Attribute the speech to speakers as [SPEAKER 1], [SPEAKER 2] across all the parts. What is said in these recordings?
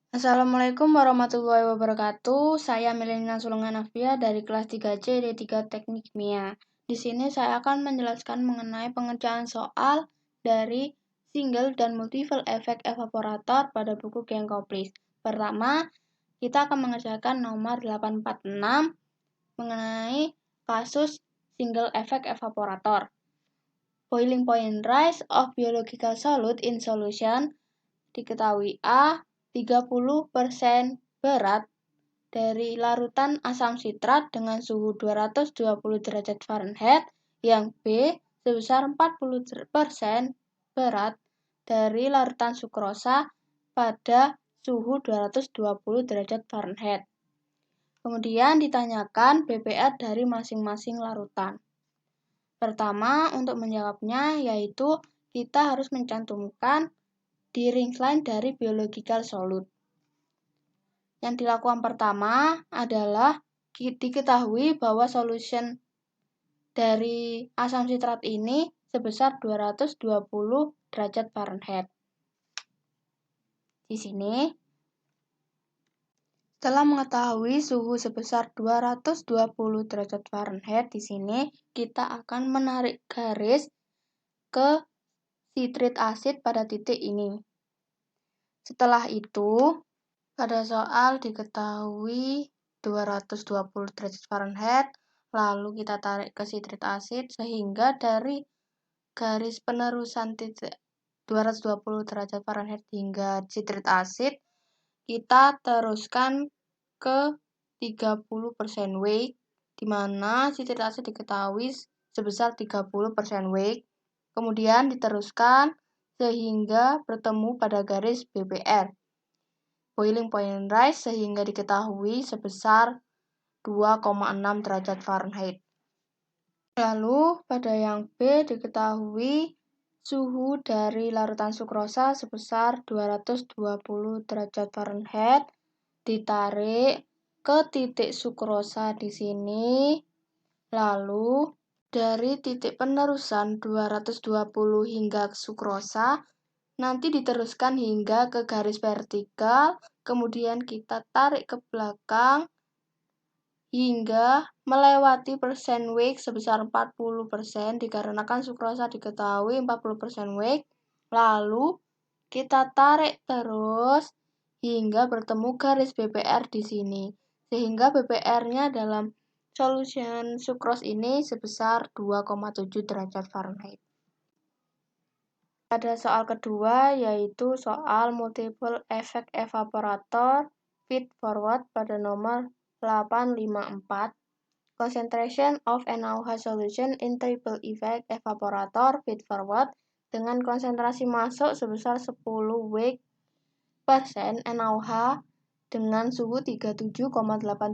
[SPEAKER 1] Assalamualaikum warahmatullahi wabarakatuh. Saya Melina Sulungan Afia dari kelas 3C D3 Teknik Kimia. Di sini saya akan menjelaskan mengenai pengerjaan soal dari single dan multiple effect evaporator pada buku Genkoplis. Pertama, kita akan mengerjakan nomor 846 mengenai kasus single effect evaporator. Boiling point rise of biological solute in solution diketahui A 30% berat dari larutan asam sitrat dengan suhu 220 derajat Fahrenheit, yang B sebesar 40% berat dari larutan sukrosa pada suhu 220 derajat Fahrenheit. Kemudian ditanyakan BPR dari masing-masing larutan. Pertama, untuk menjawabnya yaitu kita harus mencantumkan di ring-line dari biological solute. Yang dilakukan pertama adalah diketahui bahwa solution dari asam sitrat ini sebesar 220 derajat Fahrenheit. Di sini, setelah mengetahui suhu sebesar 220 derajat Fahrenheit, di sini kita akan menarik garis ke sitrit asid pada titik ini. Setelah itu, pada soal diketahui 220 derajat Fahrenheit, lalu kita tarik ke sitrit asid sehingga dari garis penerusan titik 220 derajat Fahrenheit hingga sitrit asid, kita teruskan ke 30% wake, di mana sitrit asid diketahui sebesar 30% wake, kemudian diteruskan sehingga bertemu pada garis BPR. Boiling point rise sehingga diketahui sebesar 2,6 derajat Fahrenheit. Lalu pada yang B diketahui suhu dari larutan sukrosa sebesar 220 derajat Fahrenheit, ditarik ke titik sukrosa di sini, lalu dari titik penerusan 220 hingga sukrosa, nanti diteruskan hingga ke garis vertikal, kemudian kita tarik ke belakang hingga melewati persen wake sebesar 40%, dikarenakan sukrosa diketahui 40% wake, lalu kita tarik terus hingga bertemu garis BPR di sini, sehingga BPR-nya dalam solution sukros ini sebesar 2,7 derajat Fahrenheit. Pada soal kedua, yaitu soal multiple effect evaporator feed forward pada nomor 854. Concentration of NaOH solution in triple effect evaporator feed forward dengan konsentrasi masuk sebesar 10 wake persen NaOH dengan suhu 37,8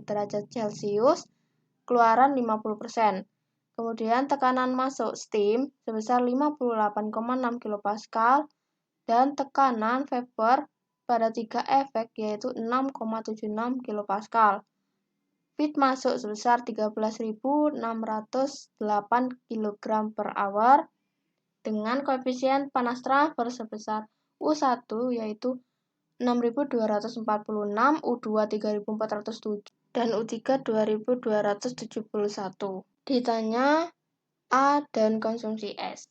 [SPEAKER 1] derajat Celcius, keluaran 50%. Kemudian tekanan masuk steam sebesar 58,6 kPa dan tekanan vapor pada 3 efek yaitu 6,76 kPa. Feed masuk sebesar 13.608 kg per hour dengan koefisien panas transfer sebesar U1 yaitu 6.246, U2 3.407, dan U3 2.271. Ditanya A dan konsumsi S.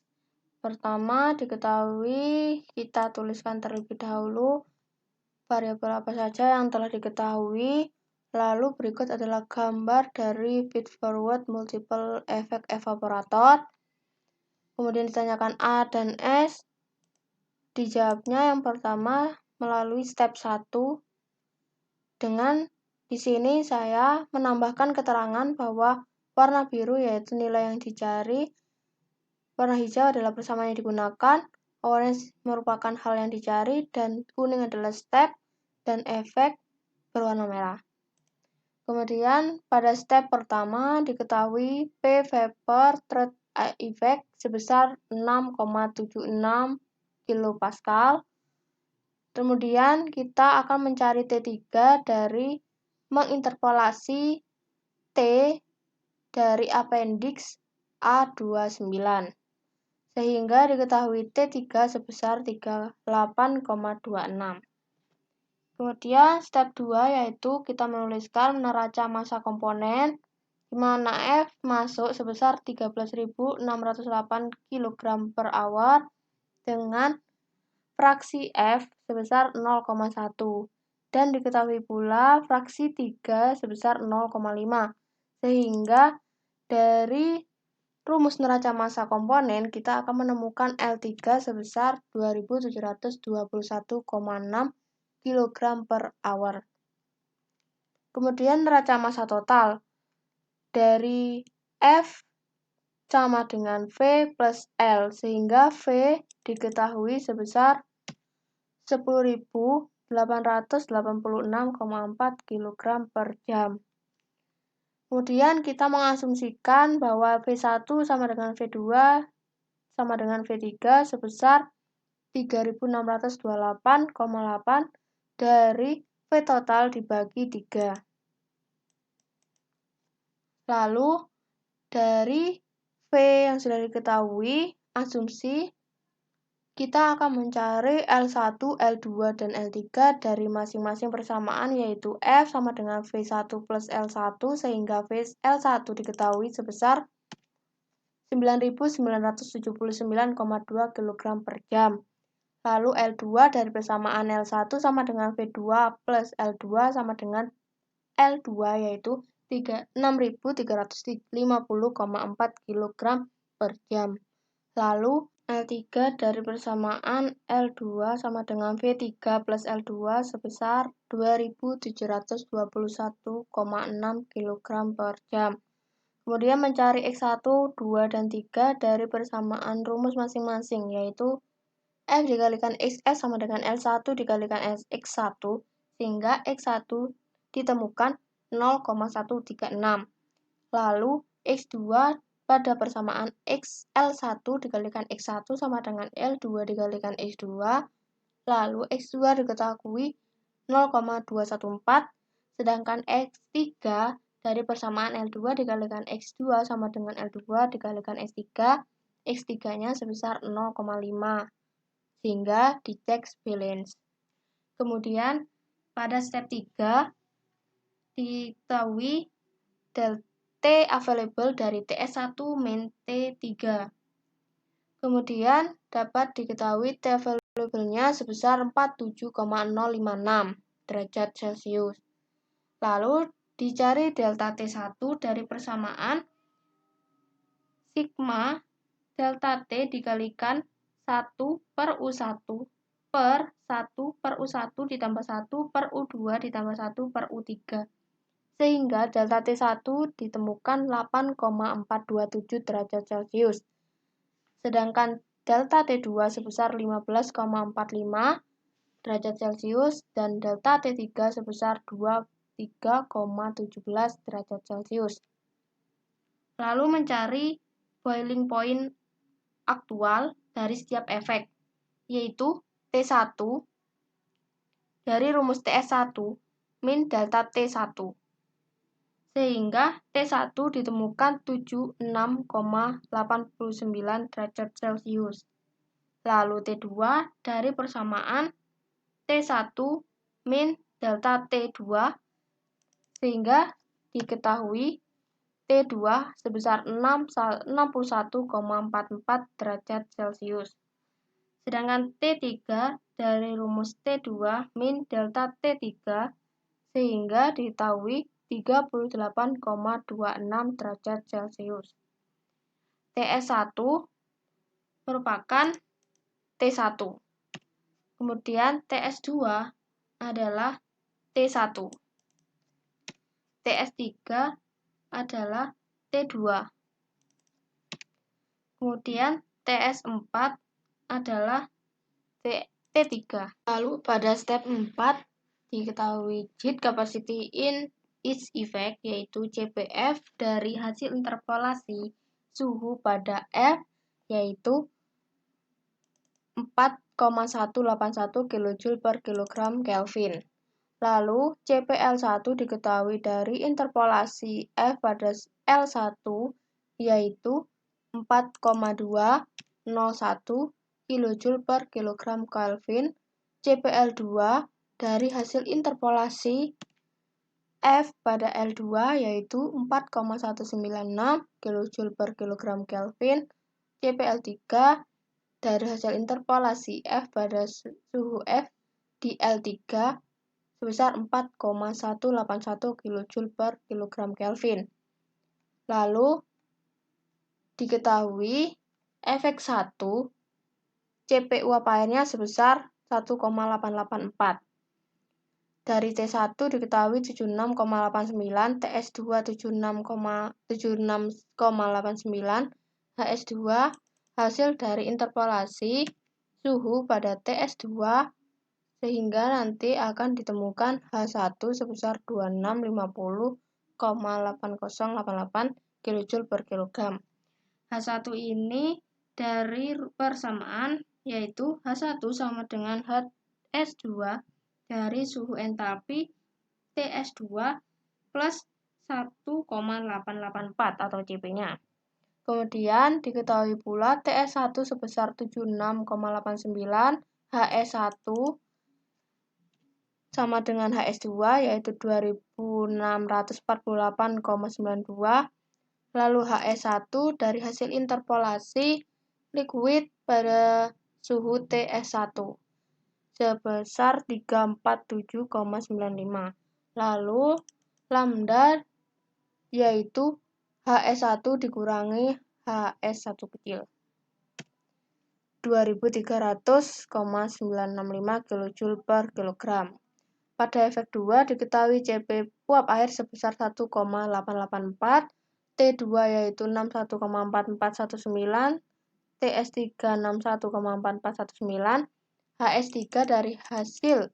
[SPEAKER 1] Pertama, diketahui kita tuliskan terlebih dahulu variabel apa saja yang telah diketahui, lalu berikut adalah gambar dari feed forward multiple effect evaporator. Kemudian ditanyakan A dan S, dijawabnya yang pertama melalui step 1, dengan di sini saya menambahkan keterangan bahwa warna biru yaitu nilai yang dicari, warna hijau adalah persamaan yang digunakan, orange merupakan hal yang dicari, dan kuning adalah step, dan efek berwarna merah. Kemudian pada step pertama diketahui P vapor threat effect sebesar 6,76 kPa. Kemudian kita akan mencari T3 dari menginterpolasi T dari appendix A29, sehingga diketahui T3 sebesar 38,26. Kemudian step 2 yaitu kita menuliskan neraca massa komponen, di mana F masuk sebesar 13.608 kg per hour dengan fraksi F sebesar 0,1 dan diketahui pula fraksi 3 sebesar 0,5. Sehingga dari rumus neraca massa komponen kita akan menemukan L3 sebesar 2721,6 kg per hour. Kemudian neraca massa total dari F sama dengan V plus L, sehingga V diketahui sebesar 10.886,4 kg per jam. Kemudian kita mengasumsikan bahwa V1 sama dengan V2 sama dengan V3 sebesar 3.628,8 dari V total dibagi 3. Lalu dari V yang sudah diketahui, asumsi kita akan mencari L1, L2, dan L3 dari masing-masing persamaan, yaitu F sama dengan V1 plus L1, sehingga L1 diketahui sebesar 9.979,2 kg per jam. Lalu L2 dari persamaan L1 sama dengan V2 plus L2 sama dengan L2, yaitu 6.350,4 kg per jam. Lalu L3 dari persamaan L2 sama dengan V3 plus L2 sebesar 2.721,6 kg per jam. Kemudian mencari X1, 2, dan 3 dari persamaan rumus masing-masing, yaitu F dikalikan XS sama dengan L1 dikalikan X1, sehingga X1 ditemukan 0,136. Lalu X2 pada persamaan L1 dikalikan X1 sama dengan L2 dikalikan X2, lalu X2 diketahui 0,214, sedangkan X3 dari persamaan L2 dikalikan X2 sama dengan L2 dikalikan X3, X3-nya sebesar 0,5, sehingga dicek balance. Kemudian pada step 3 diketahui T available dari TS1 min T3. Kemudian dapat diketahui T available-nya sebesar 47,056 derajat Celcius. Lalu dicari delta T1 dari persamaan sigma delta T dikalikan 1 per U1 per 1 per U1 ditambah 1 per U2 ditambah 1 per U3. Sehingga delta T1 ditemukan 8,427 derajat Celcius. Sedangkan delta T2 sebesar 15,45 derajat Celcius dan delta T3 sebesar 23,17 derajat Celcius. Lalu mencari boiling point aktual dari setiap efek, yaitu T1 dari rumus TS1 min delta T1. Sehingga T1 ditemukan 76,89 derajat Celcius. Lalu T2 dari persamaan T1 min delta T2, sehingga diketahui T2 sebesar 61,44 derajat Celcius. Sedangkan T3 dari rumus T2 min delta T3, sehingga diketahui 38,26 derajat Celcius. TS1 merupakan T1. Kemudian TS2 adalah T1. TS3 adalah T2. Kemudian TS4 adalah T3. Lalu pada step 4 diketahui heat capacity in each effect, yaitu CPF dari hasil interpolasi suhu pada F, yaitu 4,181 kJ per kilogram Kelvin. Lalu CPL1 diketahui dari interpolasi F pada L1, yaitu 4,201 kJ per kilogram Kelvin. CPL2 dari hasil interpolasi F pada L2 yaitu 4,196 kJ per kilogram Kelvin, CpL3 dari hasil interpolasi F pada suhu F di L3 sebesar 4,181 kJ per kilogram Kelvin. Lalu diketahui efek 1 Cp uap airnya sebesar 1,884. Dari T1 diketahui 76,89, TS2 76,89, HS2 hasil dari interpolasi suhu pada TS2 sehingga nanti akan ditemukan H1 sebesar 2650,8088 kJ per kilogram. H1 ini dari persamaan yaitu H1 sama dengan HS2 dari suhu entalpi TS2 plus 1,884 atau Cp-nya. Kemudian diketahui pula TS1 sebesar 76,89, HS1 sama dengan HS2 yaitu 2648,92, lalu HS1 dari hasil interpolasi liquid pada suhu TS1 sebesar 347,95. Lalu lambda yaitu HS1 dikurangi HS1 kecil. 2300,965 kJ per kilogram. Pada efek 2 diketahui Cp uap air sebesar 1,884, T2 yaitu 61,4419, TS3 61,4419, HS3 dari hasil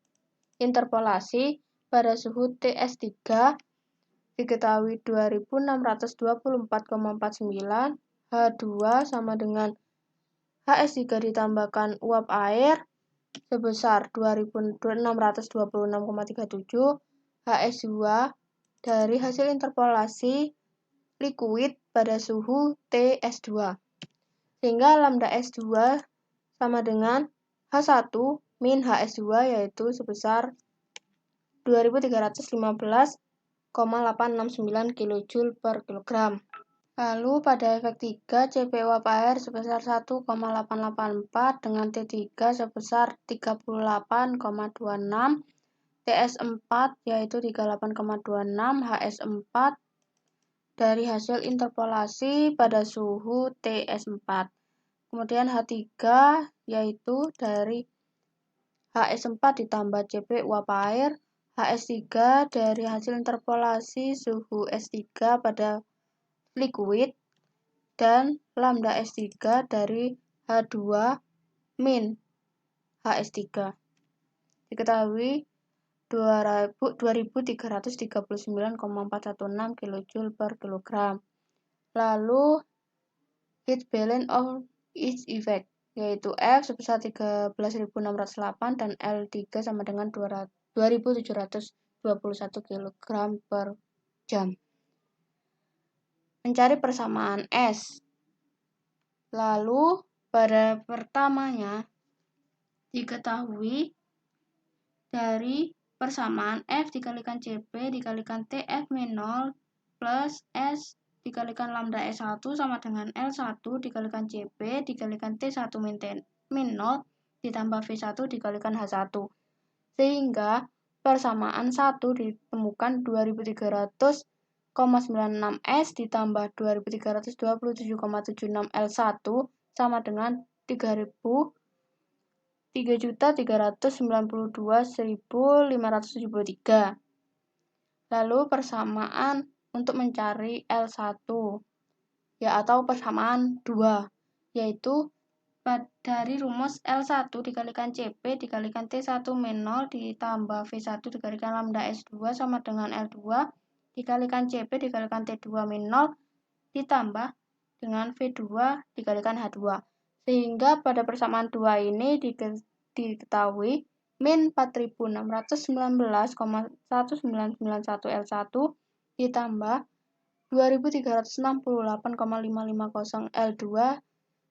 [SPEAKER 1] interpolasi pada suhu TS3 diketahui 2624,49, H2 sama dengan HS3 ditambahkan uap air sebesar 2626,37, HS2 dari hasil interpolasi liquid pada suhu TS2. Sehingga lambda S2 sama dengan H1 min HS2 yaitu sebesar 2315,869 kJ per kilogram. Lalu pada efek 3 Cp uap air sebesar 1,884 dengan T3 sebesar 38,26, TS4 yaitu 38,26, HS4 dari hasil interpolasi pada suhu TS4. Kemudian H3 yaitu dari HS4 ditambah Cp uap air, HS3 dari hasil interpolasi suhu S3 pada liquid, dan lambda S3 dari H2 min HS3. Diketahui 2339,416 kJ per kilogram. Lalu heat balance of each effect yaitu F sebesar 13.608 dan L3 sama dengan 2.721 kg per jam. Mencari persamaan S. Lalu pada pertamanya diketahui dari persamaan F dikalikan Cp dikalikan Tf min 0 plus S dikalikan lambda S1 sama dengan L1 dikalikan Cp dikalikan T1 min 0 ditambah V1 dikalikan H1. Sehingga persamaan 1 ditemukan 2300,96 S ditambah 2327,76 L1 sama dengan 3.392.573. Lalu persamaan untuk mencari L1 ya atau persamaan 2 yaitu dari rumus L1 dikalikan Cp dikalikan T1 min 0 ditambah V1 dikalikan lambda S2 sama dengan L2 dikalikan Cp dikalikan T2 min 0 ditambah dengan V2 dikalikan H2. Sehingga pada persamaan 2 ini diketahui min 4.619,1991 L1 ditambah 2.368,550 L2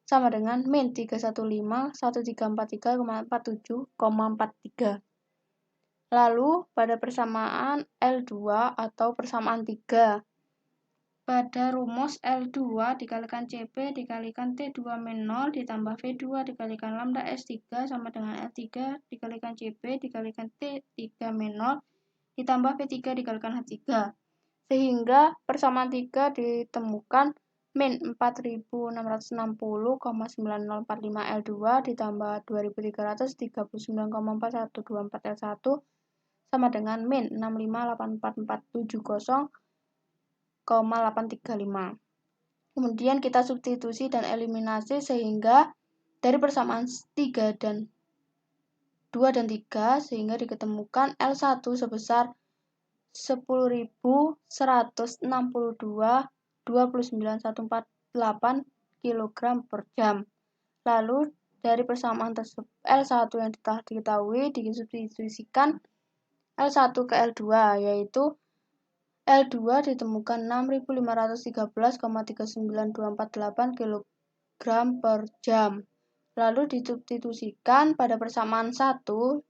[SPEAKER 1] sama dengan min 315.1343,47,43. Lalu pada persamaan L2 atau persamaan 3, pada rumus L2 dikalikan CP dikalikan T2 min 0 ditambah V2 dikalikan lambda S3 sama dengan L3 dikalikan CP dikalikan T3 min 0 ditambah V3 dikalikan H3. Sehingga persamaan 3 ditemukan min 4660,9045 L2 ditambah 2339,4124 L1 sama dengan min 6584470,835. Kemudian kita substitusi dan eliminasi sehingga dari persamaan 3 dan 2 dan 3 sehingga diketemukan L1 sebesar 10.162,29,148 kg per jam. Lalu dari persamaan tersebut L1 yang telah diketahui disubstitusikan L1 ke L2, yaitu L2 ditemukan 6.513,39248 kg per jam. Lalu disubstitusikan pada persamaan 1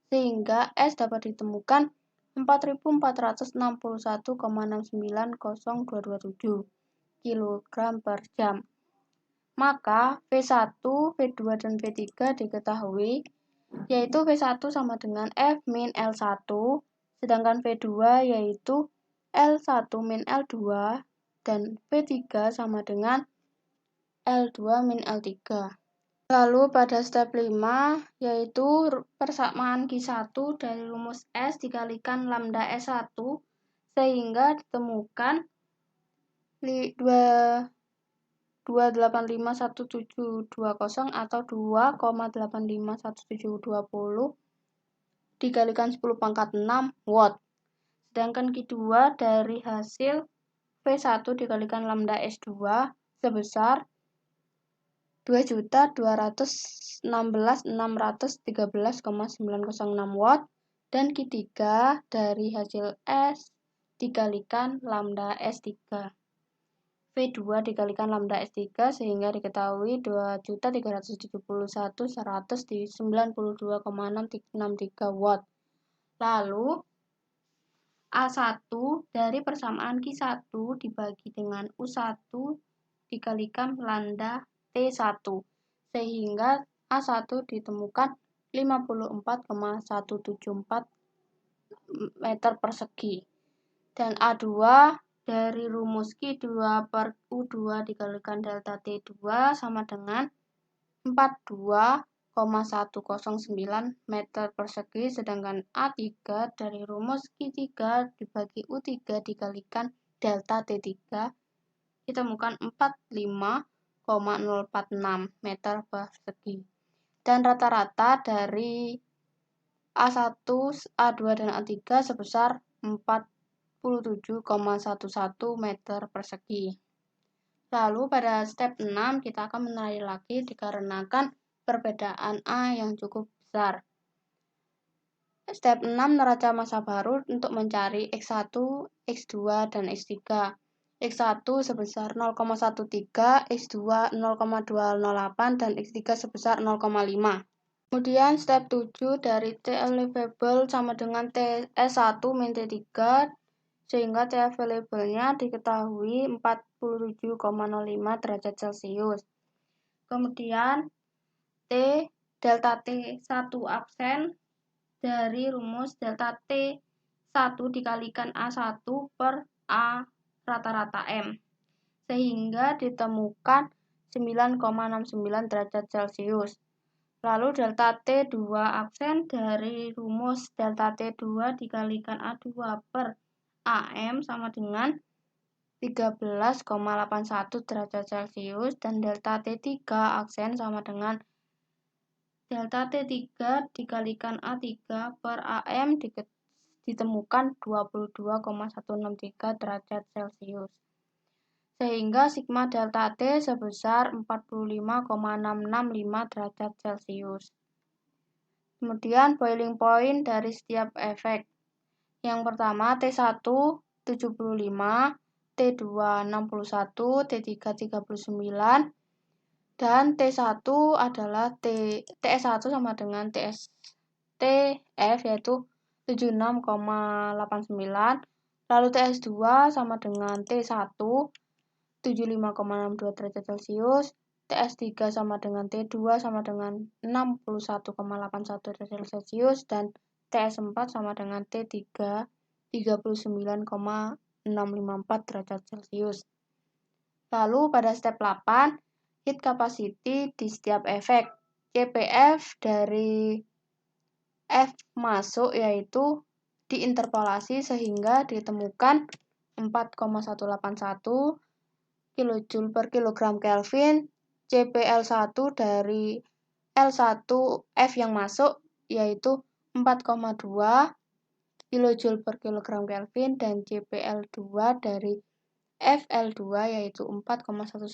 [SPEAKER 1] sehingga S dapat ditemukan 4.461,69027 kg per jam. Maka V1, V2, dan V3 diketahui, yaitu V1 sama dengan F min L1, sedangkan V2 yaitu L1 min L2, dan V3 sama dengan L2 min L3. Lalu pada step 5, yaitu persamaan Q1 dari rumus S dikalikan lambda S1, sehingga ditemukan 2,851,720 atau 2,851,720 dikalikan 10 pangkat 6 watt. Sedangkan Q2 dari hasil V1 dikalikan lambda S2 sebesar 2.216.613,906 watt, dan Q3 dari hasil S dikalikan lambda S3. V2 dikalikan lambda S3 sehingga diketahui 2.371.192,663 watt. Lalu A1 dari persamaan Q1 dibagi dengan U1 dikalikan lambda T1 sehingga A1 ditemukan 54,174 meter persegi. Dan A2 dari rumus Q2 per U2 dikalikan delta T2 sama dengan 42,109 meter persegi, sedangkan A3 dari rumus Q3 dibagi U3 dikalikan delta T3 ditemukan 45,046 meter persegi. Dan rata-rata dari A1, A2, dan A3 sebesar 47,11 meter persegi. Lalu pada step 6 kita akan menarik lagi dikarenakan perbedaan A yang cukup besar. Step 6 neraca massa baru untuk mencari X1, X2, dan X3. X1 sebesar 0,13, X2 0,208, dan X3 sebesar 0,5. Kemudian step 7 dari T available sama dengan TS1 min T3, sehingga T available-nya diketahui 47,05 derajat Celcius. Kemudian delta T1 absen dari rumus delta T1 dikalikan A1 per A rata-rata M, sehingga ditemukan 9,69 derajat Celcius. Lalu delta T2 absen dari rumus delta T2 dikalikan A2 per AM sama dengan 13,81 derajat Celcius, dan delta T3 absen sama dengan delta T3 dikalikan A3 per AM ditemukan 22,163 derajat Celcius. Sehingga sigma delta T sebesar 45,665 derajat Celcius. Kemudian boiling point dari setiap efek. Yang pertama T1 75, T2 61, T3 39, dan T1 adalah TS1 sama dengan TF yaitu 76,89. Lalu TS2 sama dengan T1 75,62 derajat Celcius. TS3 sama dengan T2 sama dengan 61,81 derajat Celcius. Dan TS4 sama dengan T3 39,654 derajat Celcius. Lalu pada step 8, heat capacity di setiap efek. CPF dari F masuk yaitu diinterpolasi sehingga ditemukan 4,181 kJ per kilogram Kelvin. CPL1 dari L1 F yang masuk yaitu 4,2 kJ per kilogram Kelvin, dan CPL2 dari FL2 yaitu 4,19,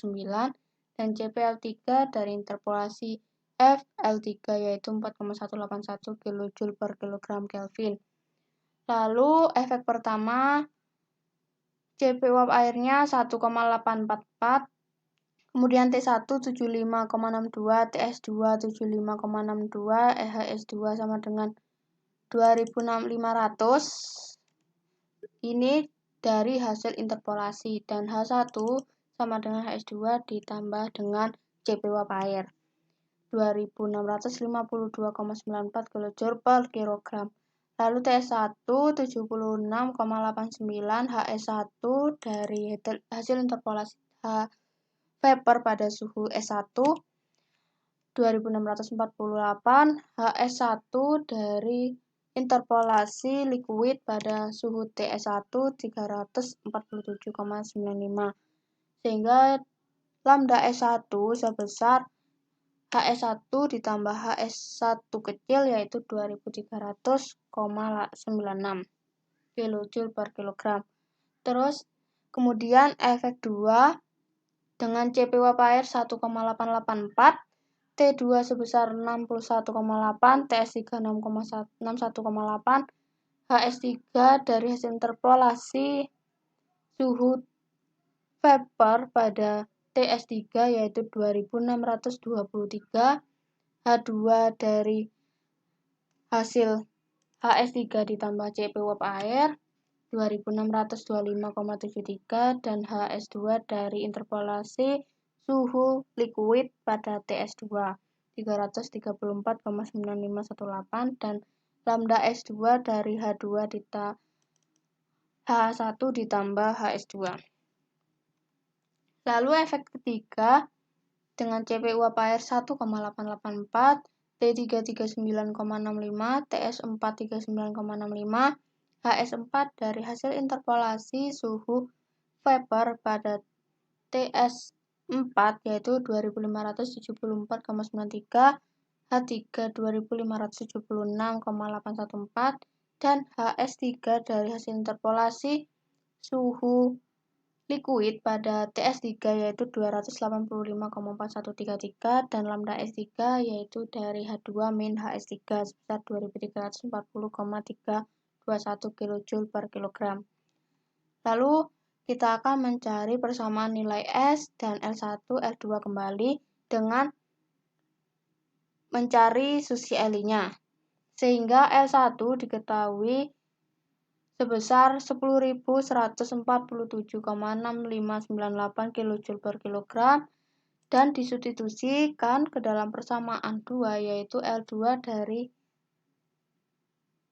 [SPEAKER 1] dan CPL3 dari interpolasi FL3 yaitu 4,181 kJ per kilogram Kelvin. Lalu efek pertama, CP uap airnya 1,844, kemudian T1 75,62, TS2 75,62, EHS2 sama dengan 2500. Ini dari hasil interpolasi, dan H1 sama dengan HS2 ditambah dengan CP uap air 2652,94 kJ per kilogram. Lalu TS1 76,89, HS1 dari hasil interpolasi vapor pada suhu S1 2648, HS1 dari interpolasi liquid pada suhu TS1 347,95, sehingga lambda S1 sebesar HS1 ditambah HS1 kecil yaitu 2300,96 kJ per kilogram. Terus kemudian efek 2 dengan CP uap air 1,884, T2 sebesar 61,8, TS3 61,8, HS3 dari hasil interpolasi suhu vapor pada TS3 yaitu 2623, H2 dari hasil HS3 ditambah CP uap air 2625,73, dan HS2 dari interpolasi suhu liquid pada TS2 334,9518, dan lambda S2 dari H1 ditambah HS2. Lalu efek ketiga dengan CP uap air 1,884, T3 39,65, TS4 39,65, HS4 dari hasil interpolasi suhu vapor pada TS4 yaitu 2574,93, H3 2576,814, dan HS3 dari hasil interpolasi suhu liquid pada TS3 yaitu 285,4133, dan lambda S3 yaitu dari H2 min HS3 sebesar 2340,321 kJ per kilogram. Lalu kita akan mencari persamaan nilai S dan L1, L2 kembali dengan mencari susi Li-nya. Sehingga L1 diketahui sebesar 10.147,6598 kJ per kilogram, dan disubstitusikan ke dalam persamaan 2 yaitu L2 dari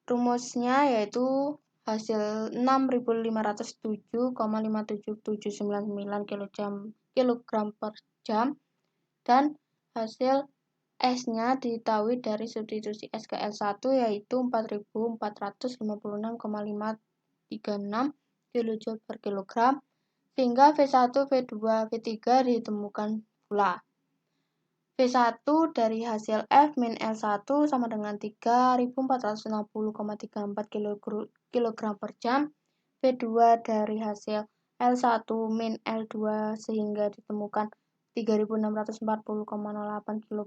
[SPEAKER 1] rumusnya yaitu hasil 6.507,57799 kg per jam, dan hasil S-nya diketahui dari substitusi S ke L1 yaitu 4.456,536 kJ per kilogram, sehingga V1, V2, V3 ditemukan pula. V1 dari hasil F min L1 sama dengan 3.460,34 kg per jam. V2 dari hasil L1 min L2 sehingga ditemukan 3.640,08 kg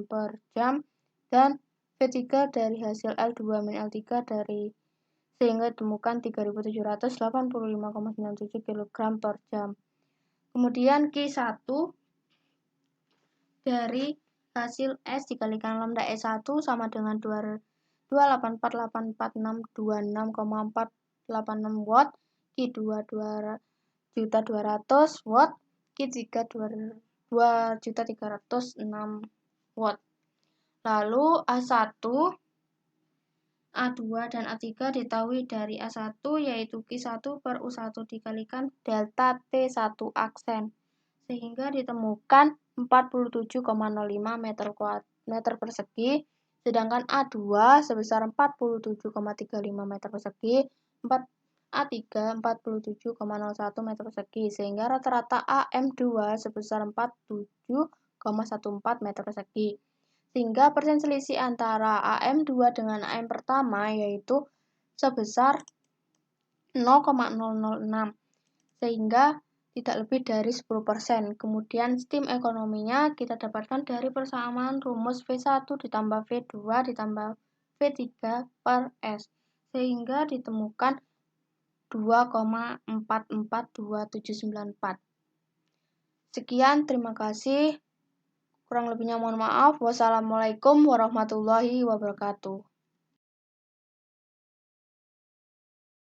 [SPEAKER 1] per jam. Dan V3 dari hasil L2 min L3 dari sehingga ditemukan 3.785,97 kg per jam. Kemudian Q1 dari hasil S dikalikan lambda S1 sama dengan 2848426,486 watt, Q2 2.200 watt, Q3 2.306 watt. Lalu A1, A2 dan A3 diketahui dari A1 yaitu Q1 per U1 dikalikan delta T1 aksen, sehingga ditemukan 47,05 meter persegi, sedangkan A2 sebesar 47,35 meter persegi, A3 47,01 meter persegi, sehingga rata-rata AM2 sebesar 47,14 meter persegi. Sehingga persen selisih antara AM2 dengan AM pertama yaitu sebesar 0,006, sehingga tidak lebih dari 10%. Kemudian stim ekonominya kita dapatkan dari persamaan rumus V1 ditambah V2 ditambah V3 per S, sehingga ditemukan 2,442794. Sekian, terima kasih. Kurang lebihnya mohon maaf. Wassalamualaikum warahmatullahi wabarakatuh.